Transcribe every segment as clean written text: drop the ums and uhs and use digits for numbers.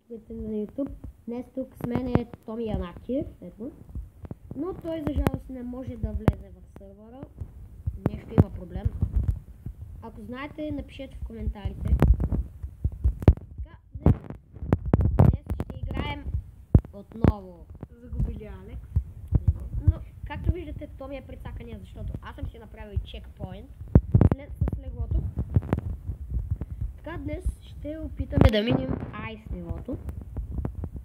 Гледате на YouTube. Днес тук с мен е Томи Янакиев, ето. Но той за жалост не може да влезе в сървъра. Нещо има проблем. Ако знаете, напишете в коментарите. Така, днес ще играем отново. Загубили Алекс. Но, както виждате, Томи е прецакания, защото аз съм си направил чекпоинт с леглото. Така, днес ще опитаме да минем айс нивото.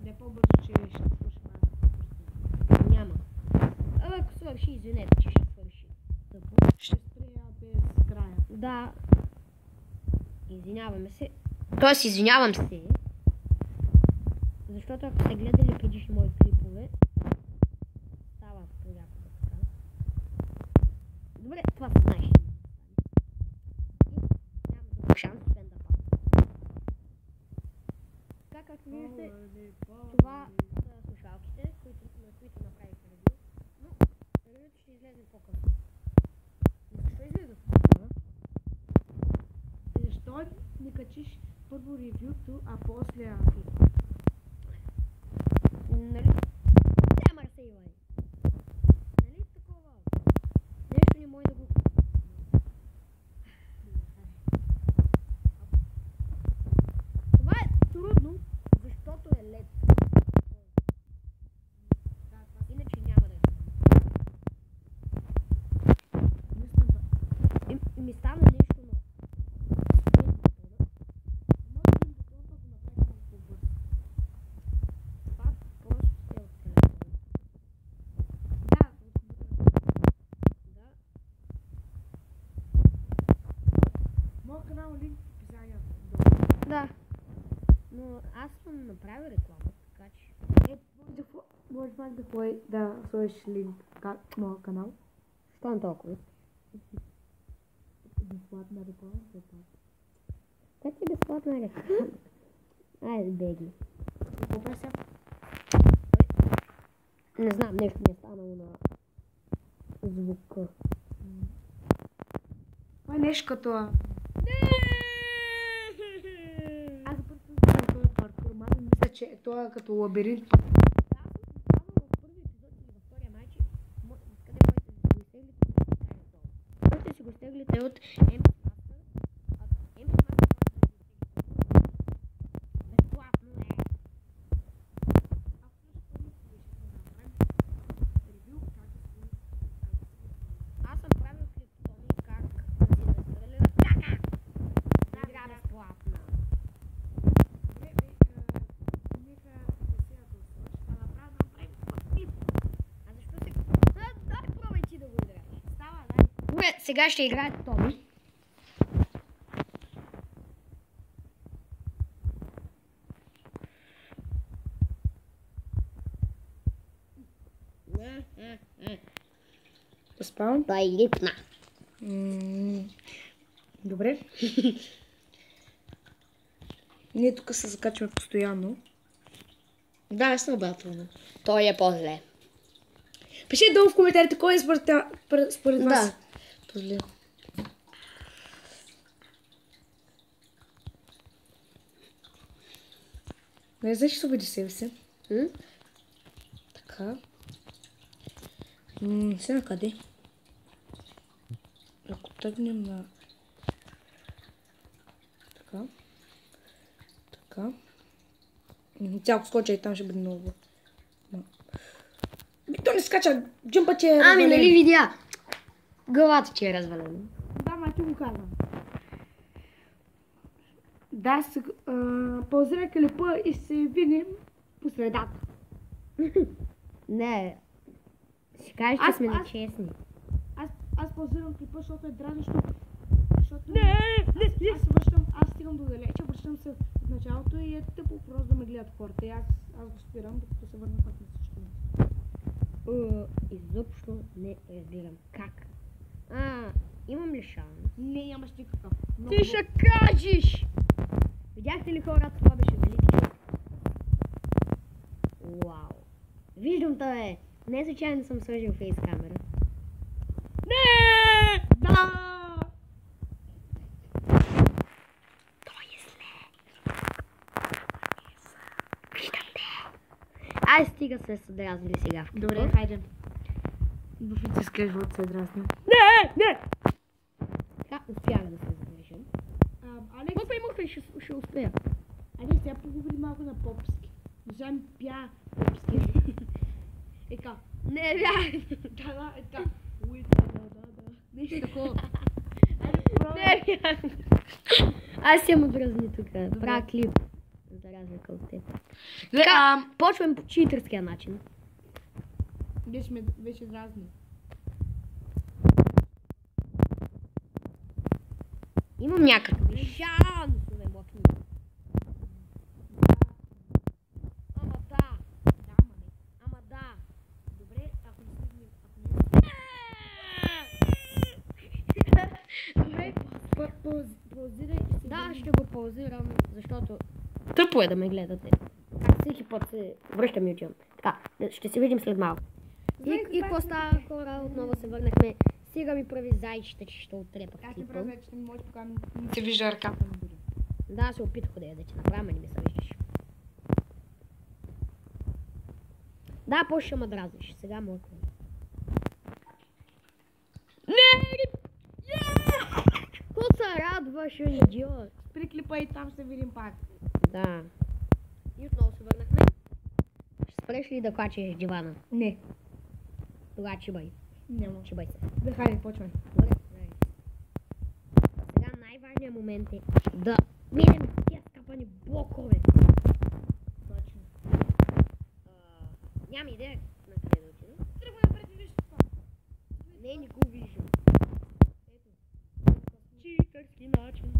Не по-бързо, че ще свърши малко. Няма. Ако свърши, извинете, че ще свърши. Тъпо. Ще спря без края. Да. Извиняваме се. Тоест, извинявам се. Защото ако сте гледали предишни мои клипове, става понякога така. Добре, това се знаеш. Няма друг шанс, освен да пада. Така, както виждате, това са слушалките, на които направих ревю. Но ревюто ще излезе по-късно. Защо излезе по-късно? Защо не качиш първо ревюто, а после клипа? Нали? Няма да се имай. Нали такова? Нещо не може да го... Това е трудно, защото е лед. Иначе няма да е. И ми стана нещо на... Може един бутон да го направи малко по-бързо. Това просто е от телефона. Да, от компютъра. Да. Моят канал е линк в описанието. Долу. Да. Но аз съм направил реклама, така че... Може пак да сложиш линк в моя канал. Що не толкова? Безплатна реклама, все пак. Как ти безплатна реклама? Айде, беги. Какво прави сега? Не знам, нещо ми е станало на звука. Това е нещо като... Аз за първи път гледам този паркур, май мисля, че това е като лабиринт. Да, аз съм казвал в първи епизод или във втория майче, къде можете да си го изтеглите, да си кажа долу. Можете да си го изтеглите от MP Master, а MP Master може да си изтеглите безплатно, не. Аз съм правил клип Томи как да си настрелят така. Да, игра безплатна. А защо се... Дай пробвай ти да го играеш. Става, дай. Добре, сега ще играе Томи. Спавам? Той липна. Добре. Ние тук се закачваме постоянно. Да, е следователно. Той е по-зле. Пишете долу в коментарите кой е според вас. Да. По-зле. Не знаеш, че събуди себе си. Така. Сега къде? Ако тръгнем на... Така. Така. Цялко скоча и там ще бъде много. То не скача, джъмпа че е Ами, развален. нали видя? Главата ти е развалена. Да, ма ти го казвам. Да, паузирай клипа и се видим по средата. Не. Ще кажеш, че сме нечестни. Аз паузирам клипа, защото е дразнещо. Не! Аз стигам до далече, връщам се от началото и е тъпо просто да ме гледат хората. И аз го спирам, докато се върна пак на всички. Изобщо не разбирам. Как? Имам ли шанс? Не, нямаш никакъв. Ти ще кажеш! Видяхте ли хората? Това беше велики човек. Вау. Виждам това. Не случайно съм сложил фейс камера. Не! Да! Той е зле. Ай, стига сме се дразнили сега. Добре, хайде. В истинския живот се дразни. Не! Така, успях да се завършим. Алекс, Махай, ще успея. Алекс, сега поговори малко на попски. Зам пя попски. Ека. Не, вярно. Да, ека. Уй, да. Нещо такова. Айде, пробвай. Не, вярно. Аз ще му дразни тук. Правя клип. За разлика от теб. Така, почвам по читърския начин. Ние сме вече дразни. Имам някакви шансове, мокни. Ама да. Ама да. Добре, ако не стигнем, Добре, Паузирай. да, ще го паузирам, защото тъпо е да ме гледате. Аз всеки път се връщам YouTube. Така, ще се видим след малко. И какво става, хора? Отново се върнахме. Сега ми прави зайчета, че ще отрепах Аз не клипа. правя зайчета, не може пока не се вижда ръката ми дори. Да, се опитах да я да ти направя, не ми се виждаш. Да, после ще ме дразниш. Сега малко. Не! Какво се радваш, идиот? Спри клипа и там ще видим пак. Да. И отново се върнахме. Ще спреш ли да клачеш дивана? Не. Тогава чибай. Няма. Чибай се. Да, хайде, почвай. Добре. Сега най-важният момент е да минем тия скапани блокове. Точно. Нямам идея на къде да отида. Трябва да предвидиш това. Не го виждам. Ето. Читърски начин.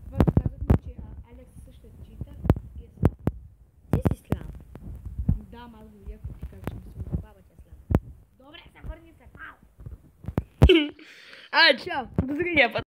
Това казахме, че Алекс също е читър и е слаб. Ти си сляп. Да, аз го видях, като ти казах, че не съм. Баба ти е сляп. Добре, се върни се. Ау! Чао. До другия път.